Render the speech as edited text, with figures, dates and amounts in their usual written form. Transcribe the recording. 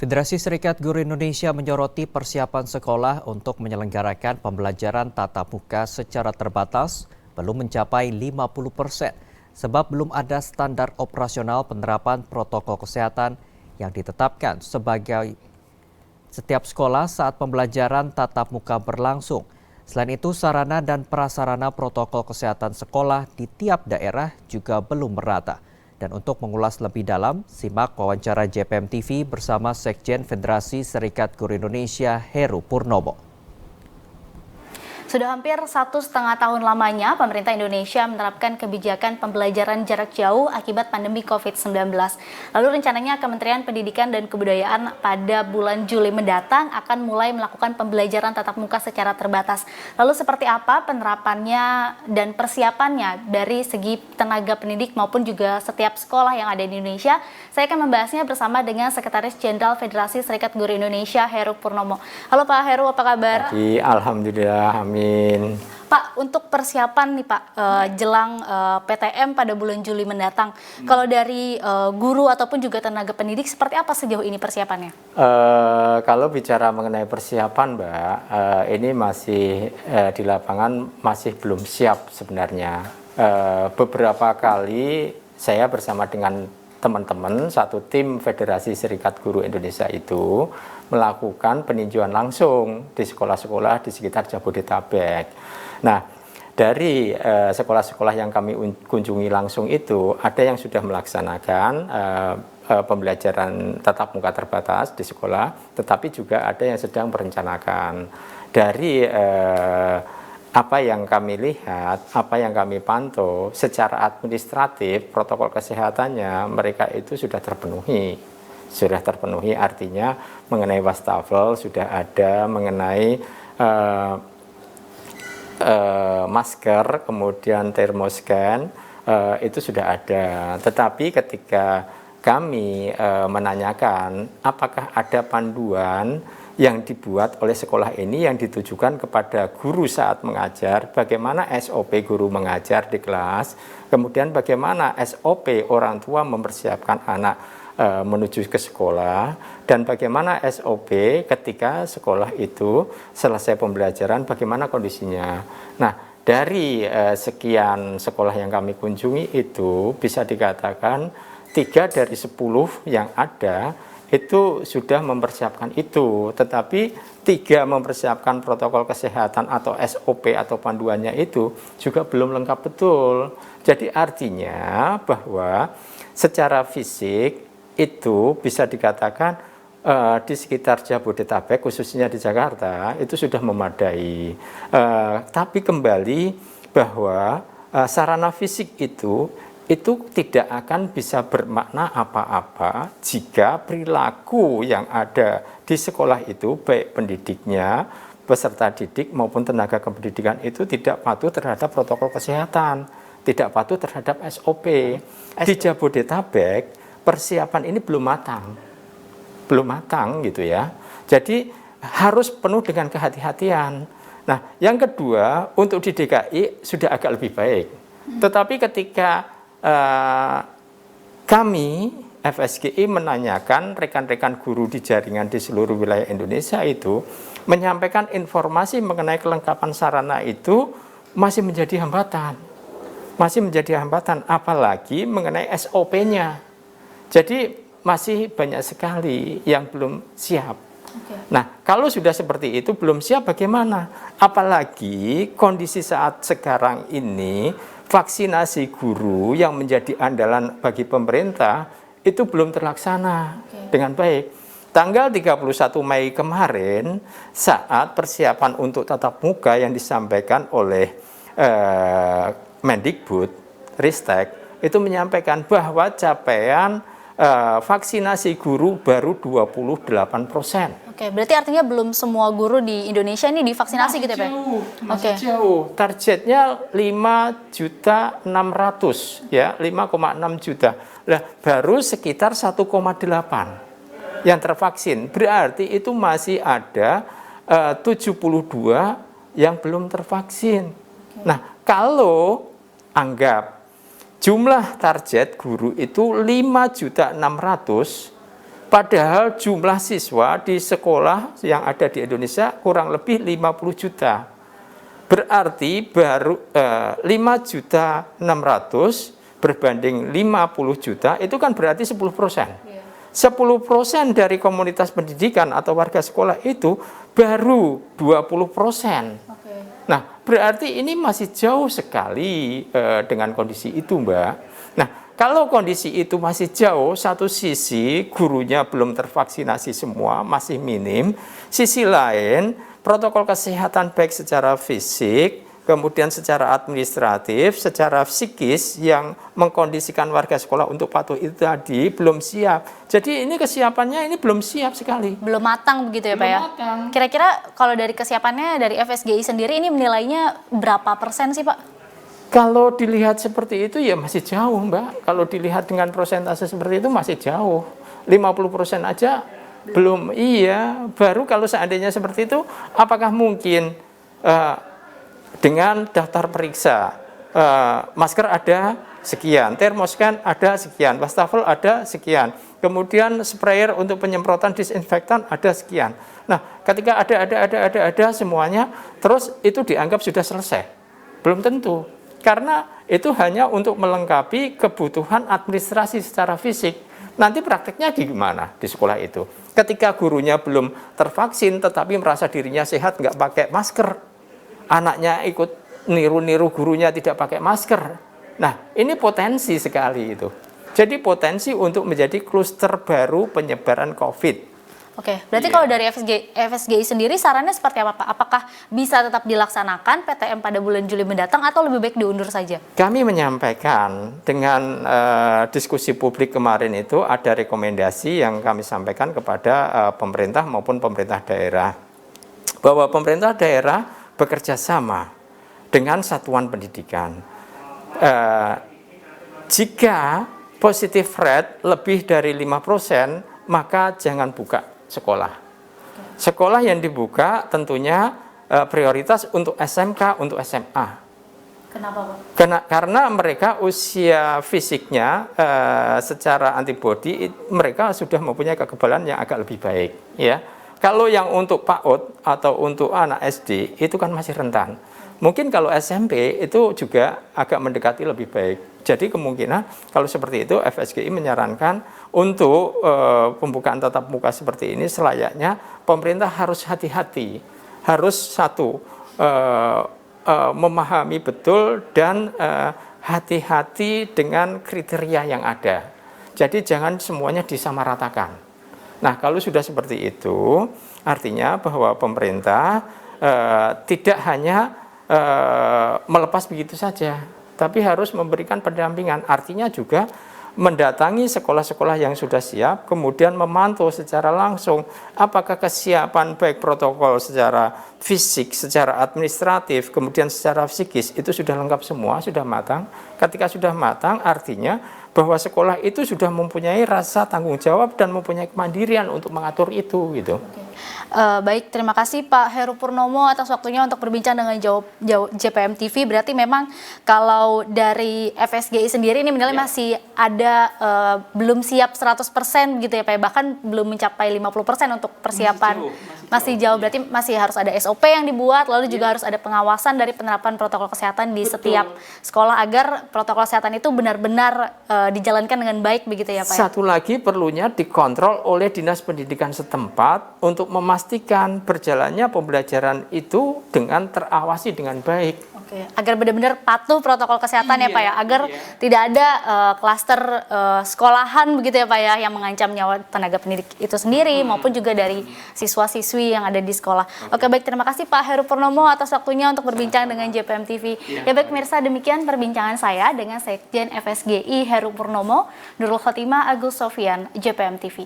Federasi Serikat Guru Indonesia menyoroti persiapan sekolah untuk menyelenggarakan pembelajaran tatap muka secara terbatas belum mencapai 50%, sebab belum ada standar operasional penerapan protokol kesehatan yang ditetapkan sebagai setiap sekolah saat pembelajaran tatap muka berlangsung. Selain itu, sarana dan prasarana protokol kesehatan sekolah di tiap daerah juga belum merata. Dan untuk mengulas lebih dalam, simak wawancara JPM TV bersama Sekjen Federasi Serikat Guru Indonesia, Heru Purnomo. Sudah hampir 1,5 tahun lamanya pemerintah Indonesia menerapkan kebijakan pembelajaran jarak jauh akibat pandemi COVID-19. Lalu rencananya Kementerian Pendidikan dan Kebudayaan pada bulan Juli mendatang akan mulai melakukan pembelajaran tatap muka secara terbatas. Lalu seperti apa penerapannya dan persiapannya dari segi tenaga pendidik maupun juga setiap sekolah yang ada di Indonesia? Saya akan membahasnya bersama dengan Sekretaris Jenderal Federasi Serikat Guru Indonesia, Heru Purnomo. Halo Pak Heru, apa kabar? Alhamdulillah, amin. Pak, untuk persiapan nih Pak, jelang PTM pada bulan Juli mendatang, kalau dari guru ataupun juga tenaga pendidik, seperti apa sejauh ini persiapannya? Kalau bicara mengenai persiapan, Mbak, ini masih di lapangan masih belum siap sebenarnya. Beberapa kali saya bersama dengan teman-teman satu tim Federasi Serikat Guru Indonesia itu melakukan peninjauan langsung di sekolah-sekolah di sekitar Jabodetabek. Nah, dari sekolah-sekolah yang kami kunjungi langsung itu, ada yang sudah melaksanakan pembelajaran tatap muka terbatas di sekolah, tetapi juga ada yang sedang merencanakan. Dari apa yang kami lihat, apa yang kami pantau, secara administratif, protokol kesehatannya mereka itu sudah terpenuhi. Sudah terpenuhi artinya mengenai wastafel sudah ada, mengenai masker, kemudian termoscan, itu sudah ada. Tetapi ketika kami menanyakan apakah ada panduan yang dibuat oleh sekolah ini yang ditujukan kepada guru saat mengajar, bagaimana SOP guru mengajar di kelas, kemudian bagaimana SOP orang tua mempersiapkan anak menuju ke sekolah, dan bagaimana SOP ketika sekolah itu selesai pembelajaran, bagaimana kondisinya. Nah, dari sekian sekolah yang kami kunjungi itu bisa dikatakan 3 dari 10 yang ada itu sudah mempersiapkan itu, tetapi 3 mempersiapkan protokol kesehatan atau SOP atau panduannya itu juga belum lengkap betul. Jadi artinya bahwa secara fisik itu bisa dikatakan di sekitar Jabodetabek, khususnya di Jakarta, itu sudah memadai. Tapi kembali bahwa sarana fisik itu tidak akan bisa bermakna apa-apa jika perilaku yang ada di sekolah itu, baik pendidiknya, peserta didik maupun tenaga kependidikan itu tidak patuh terhadap protokol kesehatan, tidak patuh terhadap SOP. Di Jabodetabek, persiapan ini belum matang gitu ya. Jadi harus penuh dengan kehati-hatian. Nah, yang kedua, untuk di DKI sudah agak lebih baik. Tetapi ketika kami FSGI menanyakan rekan-rekan guru di jaringan di seluruh wilayah Indonesia itu menyampaikan informasi mengenai kelengkapan sarana itu masih menjadi hambatan. Apalagi mengenai SOP-nya. Jadi masih banyak sekali yang belum siap. Nah, kalau sudah seperti itu belum siap bagaimana? Apalagi kondisi saat sekarang ini vaksinasi guru yang menjadi andalan bagi pemerintah itu belum terlaksana dengan baik. Tanggal 31 Mei kemarin saat persiapan untuk tatap muka yang disampaikan oleh Mendikbud, Ristek, itu menyampaikan bahwa capaian vaksinasi guru baru 28%. Oke, berarti artinya belum semua guru di Indonesia ini divaksinasi gitu ya Pak? Masih jauh. Targetnya 5.600.000 ya, 5,6 juta. Nah, baru sekitar 1,8 yang tervaksin. Berarti itu masih ada 72 yang belum tervaksin. Nah, kalau anggap jumlah target guru itu 5.600.000, Padahal jumlah siswa di sekolah yang ada di Indonesia kurang lebih 50 juta. Berarti baru 5.600.000 berbanding 50 juta, itu kan berarti 10%. 10% dari komunitas pendidikan atau warga sekolah itu baru 20%. Nah, berarti ini masih jauh sekali dengan kondisi itu, Mbak. Nah, kalau kondisi itu masih jauh, satu sisi gurunya belum tervaksinasi semua, masih minim. Sisi lain, protokol kesehatan baik secara fisik, kemudian secara administratif, secara psikis yang mengkondisikan warga sekolah untuk patuh itu tadi belum siap. Jadi ini kesiapannya ini belum siap sekali. Belum matang begitu ya Pak ya? Matang. Kira-kira kalau dari kesiapannya dari FSGI sendiri ini menilainya berapa persen sih Pak? Kalau dilihat seperti itu ya masih jauh, Mbak. Kalau dilihat dengan persentase seperti itu masih jauh. 50% aja belum. Iya, baru kalau seandainya seperti itu, apakah mungkin dengan daftar periksa, masker ada sekian, termoskan ada sekian, wastafel ada sekian, kemudian sprayer untuk penyemprotan disinfektan ada sekian. Nah, ketika ada semuanya, terus itu dianggap sudah selesai. Belum tentu. Karena itu hanya untuk melengkapi kebutuhan administrasi secara fisik. Nanti prakteknya di mana di sekolah itu? Ketika gurunya belum tervaksin tetapi merasa dirinya sehat nggak pakai masker, anaknya ikut niru-niru gurunya tidak pakai masker. Nah, ini potensi sekali itu. Jadi potensi untuk menjadi kluster baru penyebaran COVID. Oke, berarti kalau dari FSGI sendiri sarannya seperti apa Pak? Apakah bisa tetap dilaksanakan PTM pada bulan Juli mendatang atau lebih baik diundur saja? Kami menyampaikan dengan diskusi publik kemarin itu ada rekomendasi yang kami sampaikan kepada pemerintah maupun pemerintah daerah. Bahwa pemerintah daerah bekerja sama dengan satuan pendidikan. Jika positive rate lebih dari 5%, maka jangan buka sekolah. Sekolah yang dibuka tentunya prioritas untuk SMK, untuk SMA. Kenapa Pak? Karena mereka usia fisiknya secara antibodi mereka sudah mempunyai kekebalan yang agak lebih baik. Ya, kalau yang untuk PAUD atau untuk anak SD itu kan masih rentan. Mungkin kalau SMP itu juga agak mendekati lebih baik. Jadi kemungkinan kalau seperti itu FSGI menyarankan untuk pembukaan tatap muka seperti ini selayaknya pemerintah harus hati-hati, harus memahami betul dan hati-hati dengan kriteria yang ada. Jadi jangan semuanya disamaratakan. Nah, kalau sudah seperti itu, artinya bahwa pemerintah tidak hanya melepas begitu saja, tapi harus memberikan pendampingan. Artinya juga mendatangi sekolah-sekolah yang sudah siap, kemudian memantau secara langsung apakah kesiapan baik protokol secara fisik, secara administratif, kemudian secara psikis itu sudah lengkap semua, sudah matang. Ketika sudah matang, artinya bahwa sekolah itu sudah mempunyai rasa tanggung jawab dan mempunyai kemandirian untuk mengatur itu, gitu. Baik, terima kasih Pak Heru Purnomo atas waktunya untuk berbincang dengan JPM TV. Berarti memang kalau dari FSGI sendiri ini menilai masih ada belum siap 100% gitu ya Pak, bahkan belum mencapai 50% untuk persiapan. Masih jauh, berarti masih harus ada SOP yang dibuat, lalu juga harus ada pengawasan dari penerapan protokol kesehatan di setiap sekolah agar protokol kesehatan itu benar-benar dijalankan dengan baik begitu ya Pak. Satu lagi perlunya dikontrol oleh Dinas Pendidikan setempat untuk memastikan berjalannya pembelajaran itu dengan terawasi dengan baik. Oke, agar benar-benar patuh protokol kesehatan ya Pak ya, agar tidak ada klaster sekolahan begitu ya Pak ya yang mengancam nyawa tenaga pendidik itu sendiri maupun juga dari siswa-siswi yang ada di sekolah. Oke, baik, terima kasih Pak Heru Purnomo atas waktunya untuk berbincang dengan JPM TV. Ya baik pemirsa, demikian perbincangan saya dengan Sekjen FSGI Heru Purnomo, Nurul Khotimah, Agus Sofyan, JPM TV.